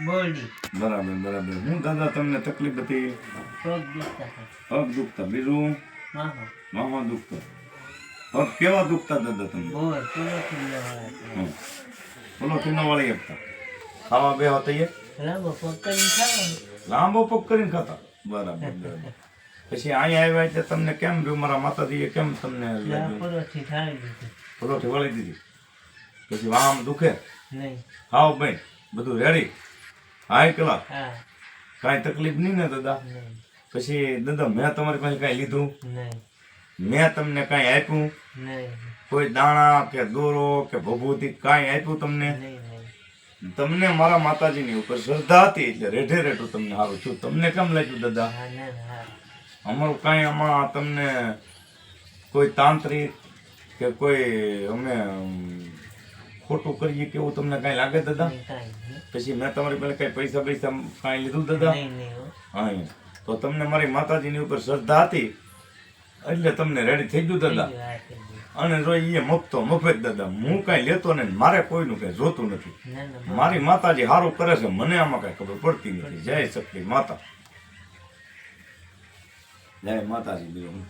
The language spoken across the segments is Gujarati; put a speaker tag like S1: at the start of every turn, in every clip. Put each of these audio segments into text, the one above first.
S1: બોડી
S2: બરાબર બરાબર. હું દાદા તમને તકલીફ હતી?
S1: પગ દુખતા હતા.
S2: પગ દુખતા, બીજું
S1: માહો
S2: માહો દુખતો. પગ કેવા દુખતા દાદા તમને?
S1: બોર પુલોથી લેવાળા હતા.
S2: ઓલોથી ન વળી શકતા. ખાવા બે હતા
S1: લાંબો પગ કરીને ખાવાનું.
S2: લાંબો પગ કરીને ખાતા. બરાબર બરાબર. પછી અહીંયા આવ્યા એટલે તમને કેમ રહ્યું? મારા માતાજીએ કેમ તમને
S1: પુલોથી ઠાળી દીધી.
S2: ઓલોથી વળી દીધી? પછી આમ દુખે?
S1: નહીં.
S2: હાવ ભાઈ બધું રેડી? હાઈ કલાક?
S1: હા.
S2: કાંઈ તકલીફ નહીં ને દાદા?
S1: નહીં.
S2: પછી દાદા મેં તમારી પાસે કાંઈ લીધું?
S1: નહીં.
S2: મેં તમને કાંઈ આપ્યું?
S1: નહીં.
S2: કોઈ દાણા કે દોરો કે ભભૂતિ કાંઈ આપ્યું તમને?
S1: નહીં.
S2: તમને મારા માતાજીની ઉપર શ્રદ્ધા હતી એટલે રેઠે રેઠું તમને સારું છું. તમને કેમ લાગ્યું દાદા?
S1: હા ના હા.
S2: અમારું કાંઈ આમાં તમને કોઈ તાંત્રિક કે કોઈ અમે ખોટું કરીએ કે એવું તમને કાંઈ લાગે દાદા?
S1: નહીં, કાંઈ નહીં.
S2: પછી મેં તમારી પાસે કાંઈ પૈસા પૈસા કાંઈ લીધું દાદા?
S1: નહીં નહીં હો.
S2: હા તો તમને મારી માતાજીની ઉપર શ્રદ્ધા હતી એટલે તમને રેડી થઈ ગયું દાદા.
S1: થઈ ગયું, હા, થઈ ગયું.
S2: અને જો એ મફતો મફત દાદા, હું કાંઈ લેતો ને મારે કોઈનું કાંઈ જોતું નથી.
S1: ના ના
S2: મારી માતાજી સારું કરે છે, મને આમાં કાંઈ ખબર પડતી નથી. જય શક્તિ માતા, જય માતાજી. બીજું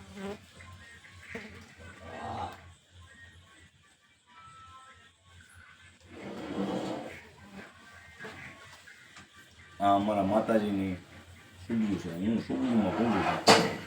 S2: આ અમારા માતાજીની સુગલું છે, હું સુગલુમાં પૂરું છું.